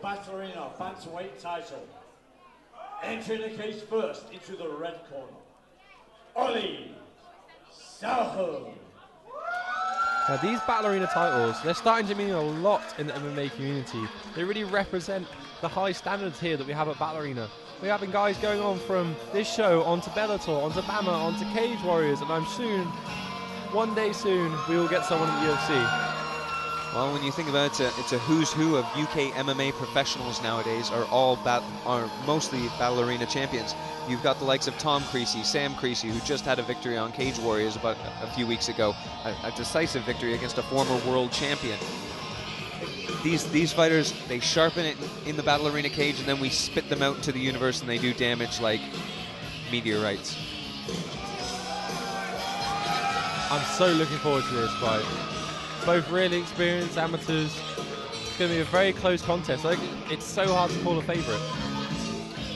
Battle Arena bantamweight title. Entering the cage first into the red corner, Ollie, Southam. Now these Battle Arena titles, they're starting to mean a lot in the MMA community. They really represent the high standards here that we have at Battle Arena. We're having guys going on from this show onto Bellator, onto BAMMA, onto Cage Warriors, and I'm one day soon, we will get someone in the UFC. Well, when you think about it, it's a who's who of UK MMA professionals nowadays are mostly Battle Arena champions. You've got the likes of Tom Creasy, Sam Creasy, who just had a victory on Cage Warriors about a few weeks ago, a decisive victory against a former world champion. These fighters, they sharpen it in the Battle Arena cage, and then we spit them out into the universe, and they do damage like meteorites. I'm so looking forward to this fight. Both really experienced amateurs. It's going to be a very close contest. It's so hard to call a favourite.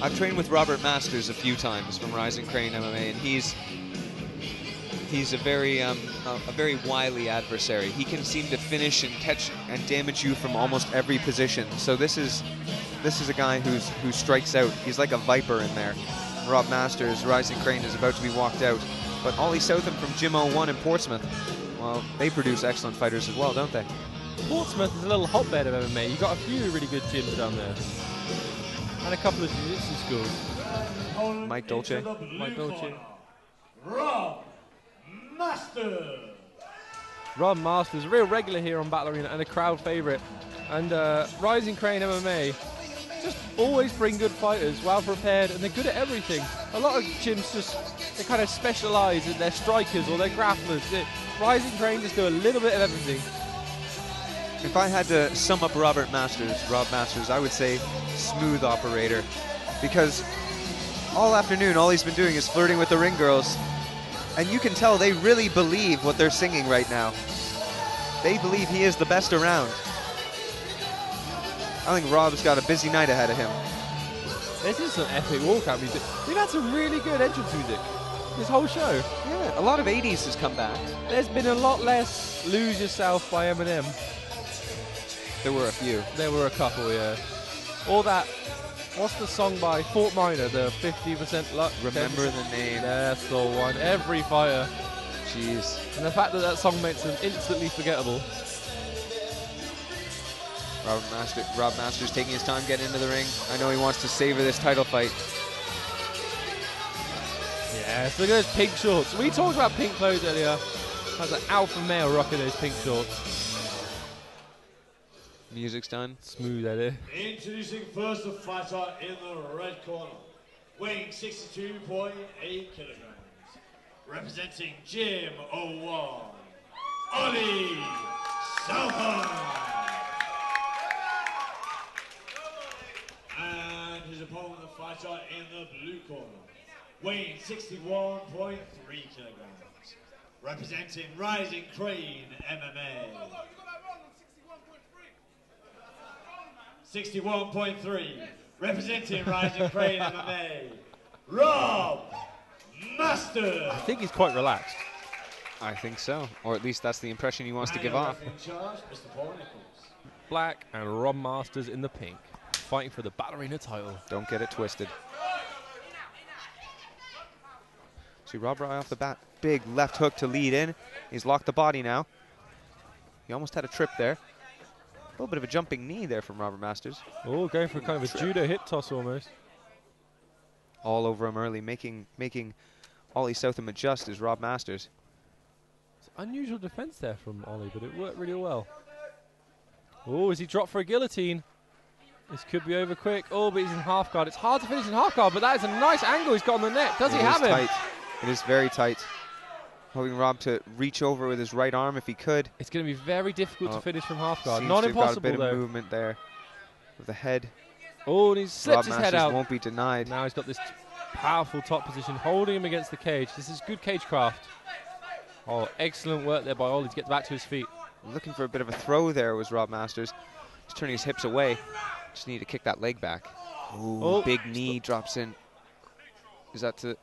I've trained with Robert Masters a few times from Rising Crane MMA, and he's a very wily adversary. He can seem to finish and catch and damage you from almost every position. So this is a guy who strikes out. He's like a viper in there. Rob Masters, Rising Crane, is about to be walked out. But Ollie Southam from Gym 01 in Portsmouth, well, they produce excellent fighters as well, don't they? Portsmouth is a little hotbed of MMA. You've got a few really good gyms down there. And a couple of jiu-jitsu schools. Mike Dolce. Rob Masters. Rob Masters, a real regular here on Battle Arena and a crowd favourite. And Rising Crane MMA just always bring good fighters, well prepared, and they're good at everything. A lot of gyms they kind of specialise in their strikers or their grapplers. Rising Crane just do a little bit of everything. If I had to sum up Rob Masters, I would say smooth operator, because all afternoon all he's been doing is flirting with the ring girls, and you can tell they really believe what they're singing right now. They believe he is the best around. I think Rob's got a busy night ahead of him. This is some epic walkout music. We've had some really good entrance music this whole show. Yeah, a lot of 80s has come back. There's been a lot less Lose Yourself by Eminem. There were a few. There were a couple, yeah. All that, what's the song by Fort Minor, the 50% luck? Remember the name. That's the one. Every fighter. Jeez. And the fact that song makes them instantly forgettable. Rob Masters taking his time getting into the ring. I know he wants to savor this title fight. Yes, look at those pink shorts. We talked about pink clothes earlier. That's an alpha male rocking those pink shorts. Music's done. Smooth, Eddie. Introducing first the fighter in the red corner, weighing 62.8 kilograms, representing Gym 01, Ollie Southam. And his opponent, the fighter in the blue corner, weighing 61.3 kilograms, representing Rising Crane MMA. 61.3, representing Rising Crane MMA, Rob Masters. I think he's quite relaxed. I think so, or at least that's the impression he wants to give off. In charge, Mr. Paul Nichols. Black and Rob Masters in the pink, fighting for the Battle Arena title. Don't get it twisted. See Rob right off the bat, big left hook to lead in. He's locked the body now. He almost had a trip there. A little bit of a jumping knee there from Robert Masters. Oh, going for kind of a judo hip toss almost. All over him early, making Ollie Southam adjust is Rob Masters. It's unusual defense there from Ollie, but it worked really well. Oh, as he dropped for a guillotine. This could be over quick. Oh, but he's in half guard. It's hard to finish in half guard, but that is a nice angle he's got on the neck. Does he have him? Tight. It is very tight. Hoping Rob to reach over with his right arm if he could. It's going to be very difficult to finish from half guard. Seems Not to have impossible, got a bit though. of movement there with the head. Oh, and he's slipped Rob his Masters head out. Won't be denied. Now he's got this powerful top position, holding him against the cage. This is good cage craft. Oh, excellent work there by Ollie to get back to his feet. Looking for a bit of a throw there was Rob Masters. Just turning his hips away. Just need to kick that leg back. Ooh, oh, big knee drops in. Is that to...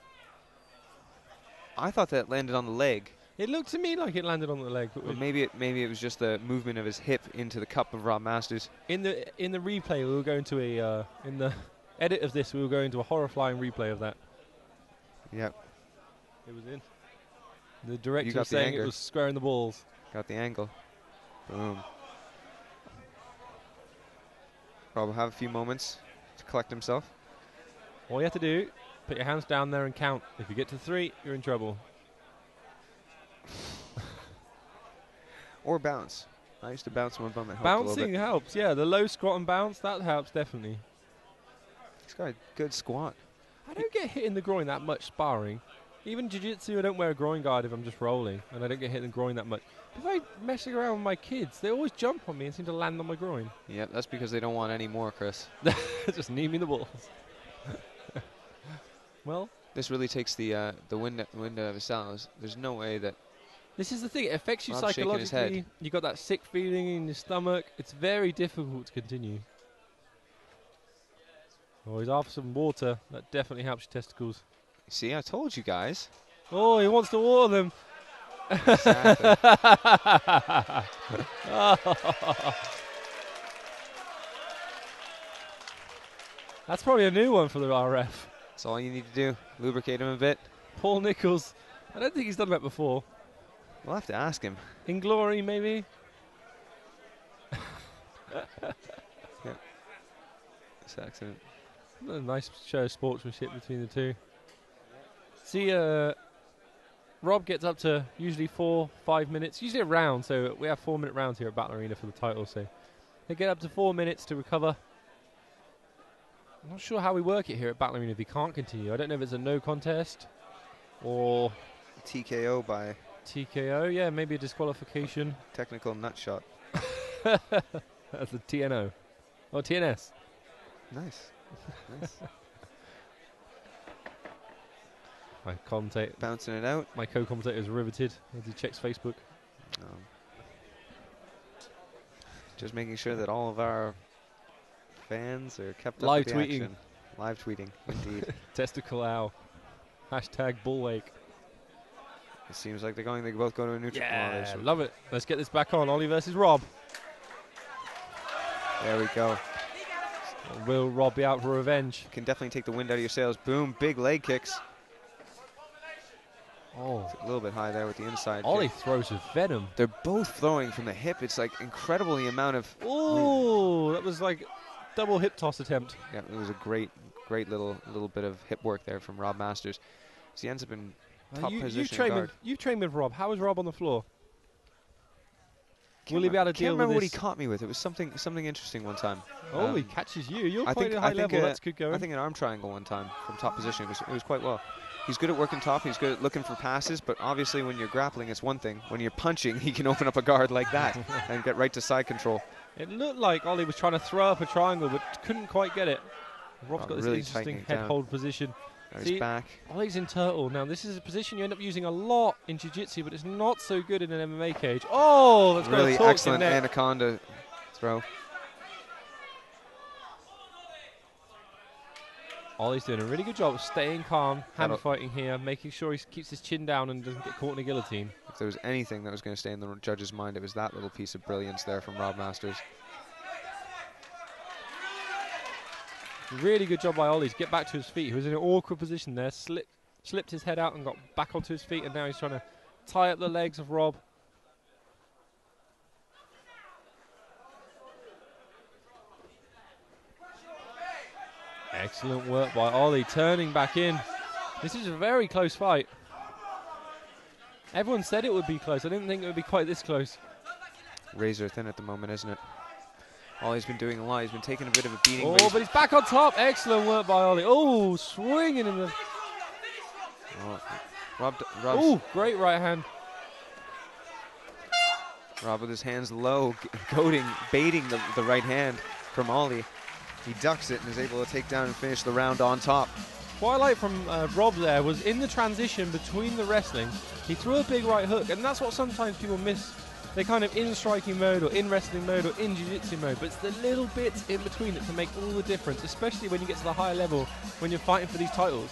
I thought that landed on the leg. It looked to me like it landed on the leg. But Well, maybe it was just the movement of his hip into the cup of Rob Masters. in the replay, we will go into a in the edit of this, we will go into a horrifying replay of that. Yep. It was in. The director got was the saying anger. it was squaring the balls. Got the angle. Boom. Rob will have a few moments to collect himself. All you have to do, put your hands down there and count. If you get to 3, you're in trouble. Or bounce. I used to bounce my bum. It helped a little Bouncing bit. helps, yeah. The low squat and bounce, that helps definitely. He's got a good squat. I don't get hit in the groin that much sparring. Even jiu-jitsu, I don't wear a groin guard if I'm just rolling, and I don't get hit in the groin that much. If I'm messing around with my kids, they always jump on me and seem to land on my groin. Yep, that's because they don't want any more, Chris. Just knee me the balls. Well, This really takes the wind out of his sails. There's no way that... this is the thing. It affects you Rob's shaking his psychologically. head. You got that sick feeling in your stomach. It's very difficult to continue. Oh, he's after some water. That definitely helps your testicles. See, I told you guys. Oh, he wants to water them. Exactly. That's probably a new one for the RF. That's all you need to do. Lubricate him a bit. Paul Nichols. I don't think he's done that before. We'll have to ask him. In Glory, maybe? This accident. A nice show of sportsmanship between the two. See, Rob gets up to usually 4-5 minutes, usually a round, so we have 4-minute rounds here at Battle Arena for the title, so they get up to 4 minutes to recover. I'm not sure how we work it here at Battle Arena if he can't continue. I don't know if it's a no contest or TKO by TKO. Yeah, maybe a disqualification. technical nut shot. That's the TNO. Or TNS. Nice. Nice. My commentator, Bouncing it out. my co-commentator is riveted as he checks Facebook. Just making sure that all of our fans are kept Live up with tweeting. the action. Live tweeting, indeed. Testicle ow. Hashtag bullwake. It seems like they both go to a neutral. Yeah, love it. Let's get this back on. Ollie versus Rob. There we go. Will Rob be out for revenge? Can definitely take the wind out of your sails. Boom, big leg kicks. Oh, It's a little bit high there with the inside Ollie kick. throws with venom. They're both throwing from the hip. It's like incredible the amount of... Oh, that was like double hip toss attempt. Yeah, it was a great little bit of hip work there from Rob Masters. So he ends up in top position guard. You've trained with Rob. How is Rob on the floor? Will he be able to Can't deal with remember what this? he caught me with. It was something interesting one time. Oh, he catches you. You're I quite think- at a high I think, level. That's good going. I think an arm triangle one time from top position. It was quite well. He's good at working top. He's good at looking for passes. But obviously, when you're grappling, it's one thing. When you're punching, he can open up a guard like that and get right to side control. It looked like Ollie was trying to throw up a triangle, but couldn't quite get it. Rob's got this really interesting tightening it head down. hold position. Now See, he's back. Ollie's in turtle. Now, this is a position you end up using a lot in jiu-jitsu, but it's not so good in an MMA cage. Oh, that's got Really a torque excellent neck. anaconda throw. Ollie's doing a really good job of staying calm, hand That'll- fighting here, making sure he keeps his chin down and doesn't get caught in a guillotine. If there was anything that was going to stay in the judge's mind, it was that little piece of brilliance there from Rob Masters. Really good job by Ollie to get back to his feet. He was in an awkward position there, slipped his head out and got back onto his feet, and now he's trying to tie up the legs of Rob. Excellent work by Ollie, turning back in. This is a very close fight. Everyone said it would be close. I didn't think it would be quite this close. Razor thin at the moment, isn't it? Ollie's been doing a lot. He's been taking a bit of a beating. Oh, but he's back on top. Excellent work by Ollie. Oh, swinging in the... Rob's Oh, great right hand. Rob with his hands low, baiting the right hand from Ollie. He ducks it and is able to take down and finish the round on top. What I like from Rob there was in the transition between the wrestling, he threw a big right hook, and that's what sometimes people miss. They're kind of in striking mode or in wrestling mode or in jiu-jitsu mode, but it's the little bits in between that can make all the difference, especially when you get to the higher level when you're fighting for these titles.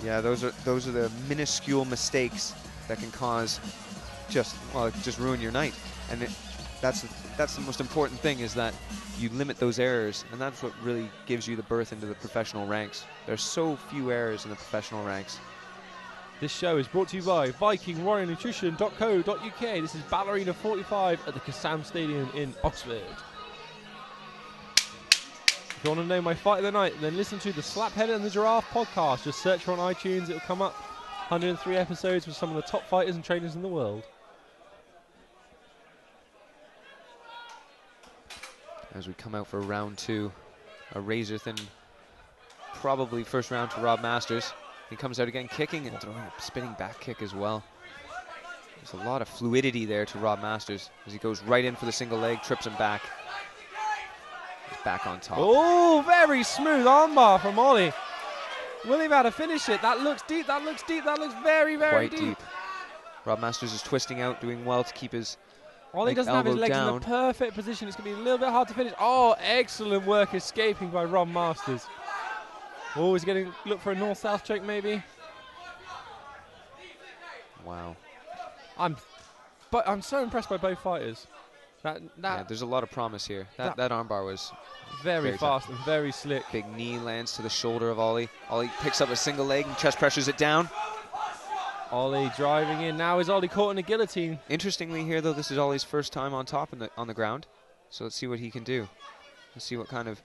Yeah, those are the minuscule mistakes that can cause just ruin your night. And that's the most important thing, is that you limit those errors, and that's what really gives you the berth into the professional ranks. There's so few errors in the professional ranks. This show is brought to you by VikingWarriorNutrition.co.uk. This is Ballerina 45 at the Kassam Stadium in Oxford. If you want to know my fight of the night, then listen to the Slaphead and the Giraffe podcast. Just search for on iTunes, it'll come up. 103 episodes with some of the top fighters and trainers in the world. As we come out for round 2, a razor-thin, probably first round to Rob Masters. He comes out again kicking and throwing a spinning back kick as well. There's a lot of fluidity there to Rob Masters as he goes right in for the single leg, trips him back. He's back on top. Oh, very smooth armbar from Ollie. Will he be able to finish it? That looks deep, that looks deep, that looks very, very Quite deep. Rob Masters is twisting out, doing well to keep his Ollie doesn't have his legs down. in the perfect position. It's going to be a little bit hard to finish. Oh, excellent work escaping by Rob Masters. Oh, he's going to look for a north-south choke maybe. Wow. I'm so impressed by both fighters. Yeah, there's a lot of promise here. That armbar was very fast and very slick. Big knee lands to the shoulder of Ollie. Ollie picks up a single leg and chest pressures it down. Ollie driving in. Now is Ollie caught in a guillotine. Interestingly here, though, this is Ollie's first time on top on the ground. So let's see what he can do. Let's see what kind of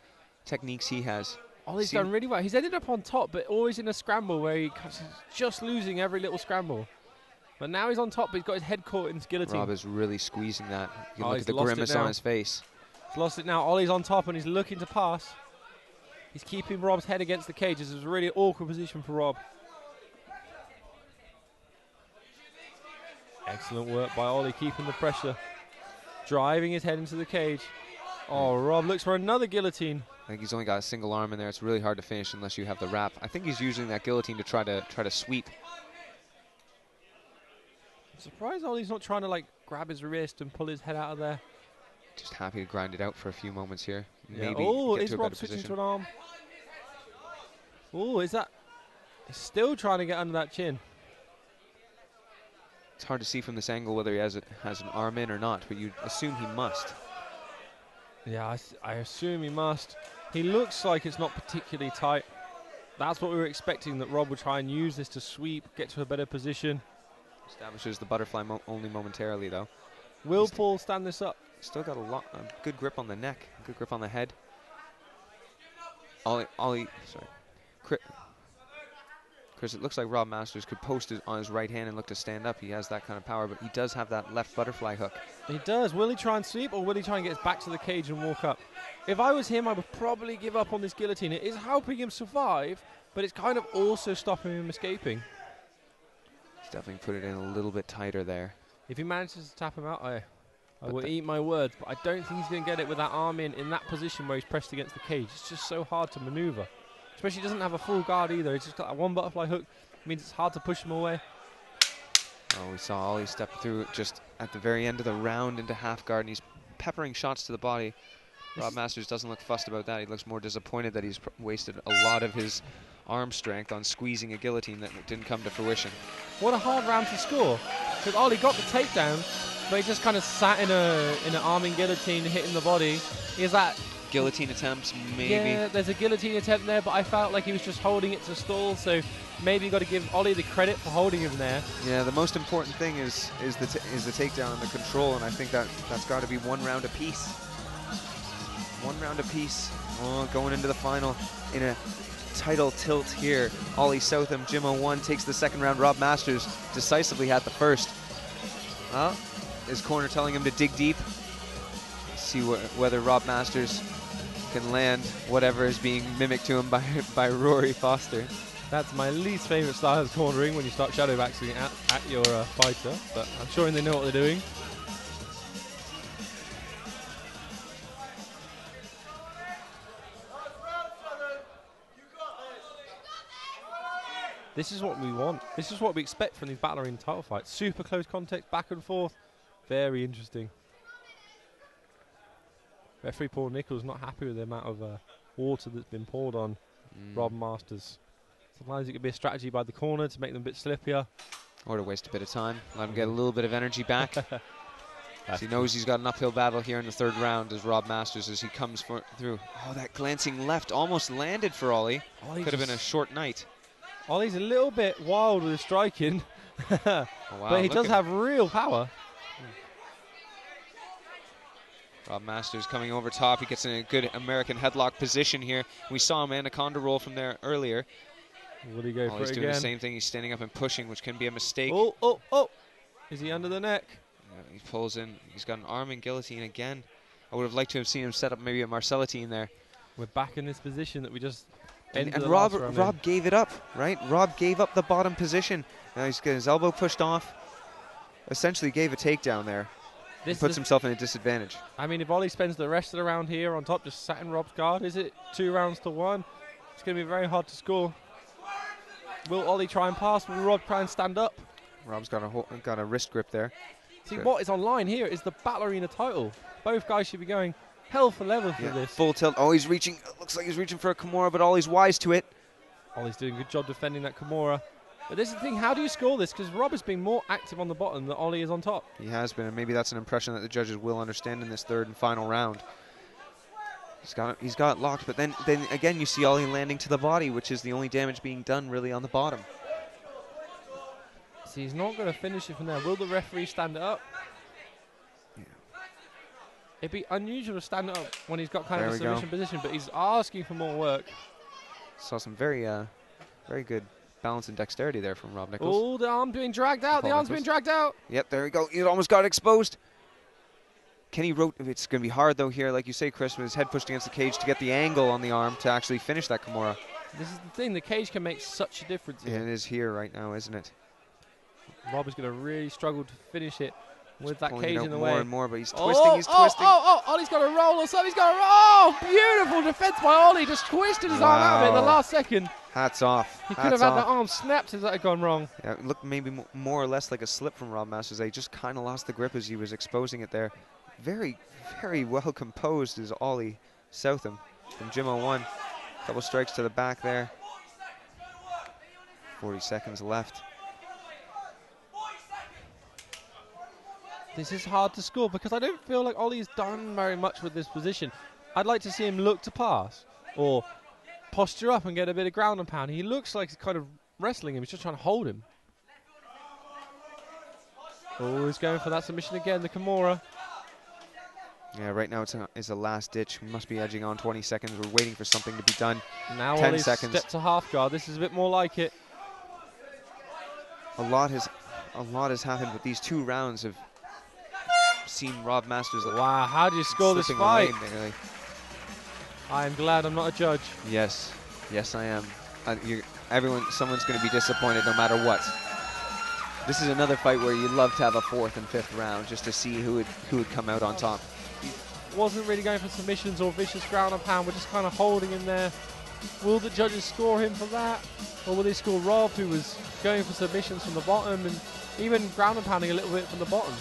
techniques he has. Ollie's done really well. He's ended up on top, but always in a scramble where he's just losing every little scramble. But now he's on top, but he's got his head caught in his guillotine. Rob is really squeezing that. You can look he's at the lost grimace on his face. He's lost it now. Ollie's on top and he's looking to pass. He's keeping Rob's head against the cage. This is a really awkward position for Rob. Excellent work by Ollie, keeping the pressure. Driving his head into the cage. Oh, Rob looks for another guillotine. I think he's only got a single arm in there. It's really hard to finish unless you have the wrap. I think he's using that guillotine to try to sweep. I'm surprised Ollie's not trying to like grab his wrist and pull his head out of there. Just happy to grind it out for a few moments here. Yeah. Maybe Oh, get is to a Rob better switching position. to an arm? Oh, is that? He's still trying to get under that chin. It's hard to see from this angle whether he has an arm in or not, but you'd assume he must. Yeah, I assume he must. He looks like it's not particularly tight. That's what we were expecting, that Rob would try and use this to sweep, get to a better position. Establishes the butterfly only momentarily, though. Will Paul stand this up? Still got a good grip on the neck, good grip on the head. Ollie, sorry. Chris, it looks like Rob Masters could post it on his right hand and look to stand up. He has that kind of power, but he does have that left butterfly hook. He does. Will he try and sweep, or will he try and get his back to the cage and walk up? If I was him, I would probably give up on this guillotine. It is helping him survive, but it's kind of also stopping him escaping. He's definitely put it in a little bit tighter there. If he manages to tap him out, I will eat my words, but I don't think he's going to get it with that arm in that position where he's pressed against the cage. It's just so hard to maneuver. Especially he doesn't have a full guard either. He's just got that one butterfly hook. It means it's hard to push him away. Oh, we saw Ollie step through just at the very end of the round into half guard, and he's peppering shots to the body. Rob Masters doesn't look fussed about that. He looks more disappointed that he's wasted a lot of his arm strength on squeezing a guillotine that didn't come to fruition. What a hard round to score. Because Ollie got the takedown, but he just kind of sat in an arming guillotine, hitting the body. Is that guillotine attempts, maybe? Yeah, there's a guillotine attempt there, but I felt like he was just holding it to stall, so maybe you got to give Ollie the credit for holding him there. Yeah, the most important thing is the takedown and the control, and I think that's got to be 1 round apiece. 1 round apiece. Oh, going into the final in a title tilt here. Ollie Southam, Gym 01 takes the 2nd round. Rob Masters decisively had the 1st. Well, his corner telling him to dig deep. See whether Rob Masters can land whatever is being mimicked to him by Rory Foster. That's my least favourite style of cornering, when you start shadow boxing at your fighter, but I'm sure they know what they're doing. This is what we want. This is what we expect from these Battle Arena title fights. Super close contact, back and forth. Very interesting. Referee Paul Nichols not happy with the amount of water that's been poured on Rob Masters. Sometimes it could be a strategy by the corner to make them a bit slippier. Or to waste a bit of time. Let him get a little bit of energy back. He knows he's got an uphill battle here in the third round as Rob Masters as he comes through. Oh, that glancing left almost landed for Ollie. Could have been a short night. Ollie's a little bit wild with his striking. Oh, wow, but he does have real power. Rob Masters coming over top. He gets in a good American headlock position here. We saw him anaconda roll from there earlier. Will he go for it again? He's doing the same thing. He's standing up and pushing, which can be a mistake. Oh, oh, oh. Is he under the neck? Yeah, he pulls in. He's got an arm and guillotine again. I would have liked to have seen him set up maybe a Marcellitine there. We're back in this position that we just And Rob gave it up, right? Rob gave up the bottom position. Now he's got his elbow pushed off. Essentially gave a takedown there. Puts himself in a disadvantage. I mean, if Ollie spends the rest of the round here on top, just sat in Rob's guard, is it 2 rounds to 1? It's going to be very hard to score. Will Ollie try and pass? Will Rob try and stand up? Rob's got a wrist grip there. See, what is on line here is the Battle Arena title. Both guys should be going hell for leather for this. Full tilt. Oh, he's reaching. Looks like he's reaching for a Kimura, but Ollie's wise to it. Ollie's doing a good job defending that Kimura. But this is the thing, how do you score this? Because Rob has been more active on the bottom than Ollie is on top. He has been, and maybe that's an impression that the judges will understand in this third and final round. He's got it locked, but then again you see Ollie landing to the body, which is the only damage being done really on the bottom. See, he's not going to finish it from there. Will the referee stand it up? Yeah. It'd be unusual to stand it up when he's got kind of a submission position, but he's asking for more work. Saw some very good balance and dexterity there from Rob Nichols. Oh, the arm being dragged out. The arm's being dragged out. Yep, there we go. He almost got exposed. Can he rotate? It's going to be hard, though, here, like you say, Chris, with his head pushed against the cage to get the angle on the arm to actually finish that Kimura. This is the thing. The cage can make such a difference. Yeah, it is here right now, isn't it? Rob is going to really struggle to finish it with that cage in the way. More and more, but he's twisting, he's twisting. Ollie's got a roll or something. He's got a roll. Beautiful defense by Ollie. Just twisted his arm out of it in the last second. Hats off. He could have had the arm snapped if that had gone wrong. Yeah, it looked maybe more or less like a slip from Rob Masters. He just kind of lost the grip as he was exposing it there. Very, very well composed is Ollie Southam from Gym 01. Couple strikes to the back there. 40 seconds left. This is hard to score because I don't feel like Ollie's done very much with this position. I'd like to see him look to pass or posture up and get a bit of ground and pound. He looks like he's kind of wrestling him. He's just trying to hold him. Oh, he's going for that submission again, the Kimura. Yeah, right now it's a last ditch. We must be edging on 20 seconds. We're waiting for something to be done. Now 10 Ollie's seconds. Step to half guard. This is a bit more like it. A lot has happened, but these 2 rounds have seen Rob Masters. Wow, how do you score this fight? Away, I'm glad I'm not a judge. Yes, I am. Someone's going to be disappointed no matter what. This is another fight where you'd love to have a 4th and 5th round just to see who would come out on top. He wasn't really going for submissions or vicious ground and pound. We're just kind of holding him there. Will the judges score him for that? Or will they score Rob, who was going for submissions from the bottom and even ground and pounding a little bit from the bottom?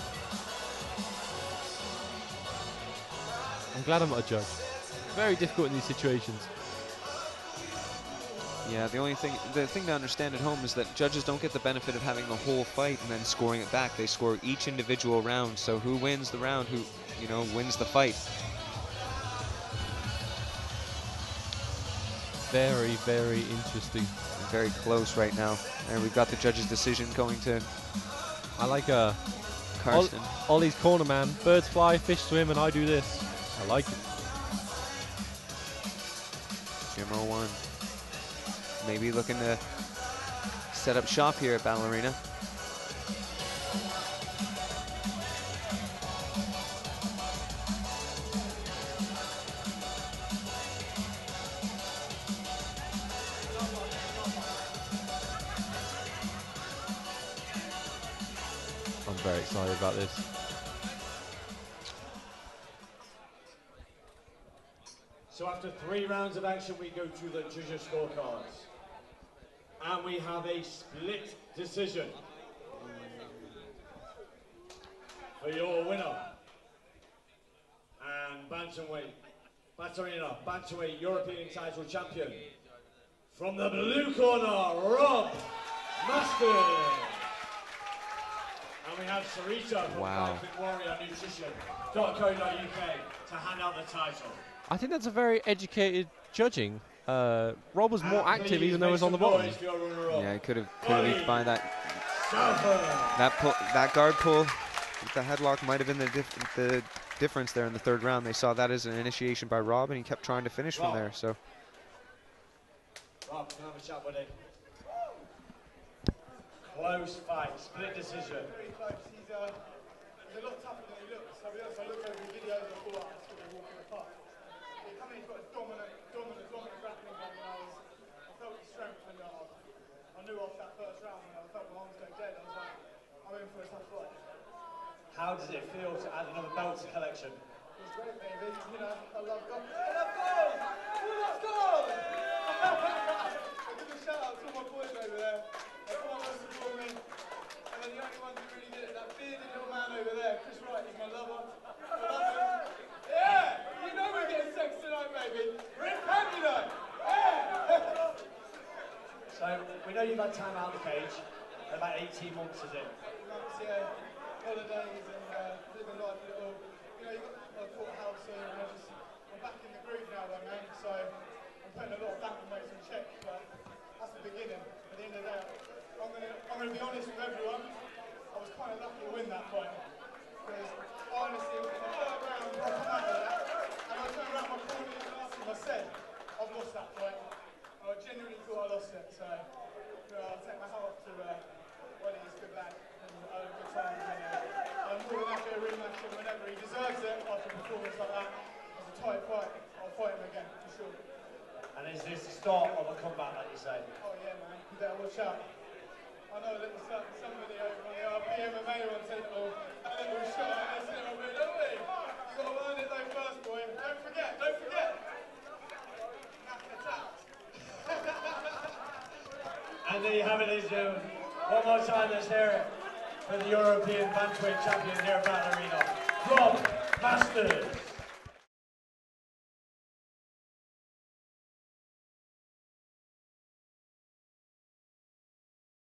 I'm glad I'm not a judge. Very difficult in these situations. Yeah, the thing to understand at home is that judges don't get the benefit of having the whole fight and then scoring it back. They score each individual round, so who wins the round, who wins the fight. Very, very interesting. Very close right now. And we've got the judge's decision going to I like Carson. Ollie's corner man. Birds fly, fish swim, and I do this. I like it. Gym 01. Maybe looking to set up shop here at Battle Arena. I'm very excited about this. So after 3 rounds of action, we go to the judges' scorecards. And we have a split decision. For your winner. And bantamweight European title champion. From the blue corner, Rob Masters. And we have Sarita from Wow. Warrior Nutrition.co.uk to hand out the title. I think that's a very educated judging. Rob was more active even though he was on the bottom. Yeah, he could have each by that. Southam. That guard pull, the headlock might have been the difference there in the third round. They saw that as an initiation by Rob, and he kept trying to finish from there. So. Rob, can I have a chat with him? Close fight, split decision. Very close. He's a lot tougher than he looks. I'll be honest, I looked over the videos and I thought I was going to walk in the park. He come in, he's got a dominant grappling game, and I felt the strength, and I knew after that first round when I felt my arms go dead, I was like, I'm in for a tough fight. How does it feel to add another belt to the collection? It was great, baby. You know, I love gold. I love gold! Who loves gold? I give a shout out to all my boys over there. Everyone wants to support me. And then the only one who really did it, that bearded little man over there, Chris Wright, he's my lover. I love him. Yeah! You know we're getting sex tonight, baby. Rip hand, you know. Yeah! So, we know you've had time out of the cage. About 18 months, is it? Months, yeah. Holidays and living life a little. You know, you've got a court house here, and I'm back in the groove now, though, man. So, I'm putting a lot of bank weights in check, but that's the beginning. At the end of the day, I'm going to be honest with everyone. I was kind of lucky to win that fight. Because honestly, in the third round, I come out of that, and I turned around my corner and asked him, I said, I've lost that fight. I genuinely thought I lost it. So, you know, I'll take my hat off to Ollie, he's a good lad, and good times. And I'm more than happy to rematch him whenever he deserves it after a performance like that. It's a tight fight. I'll fight him again, for sure. And is this the start of a comeback, like you say? Oh yeah, man. You better watch out. I know a little somebody over on the RP MMA one said, oh, a little shot at this little bit, don't we? You got to earn it though first, boy. Don't forget. Knock attacked. And there you have it, ladies and gentlemen. One more time, let's hear it for the European Bantamweight champion here at Battle Arena, Rob Masters.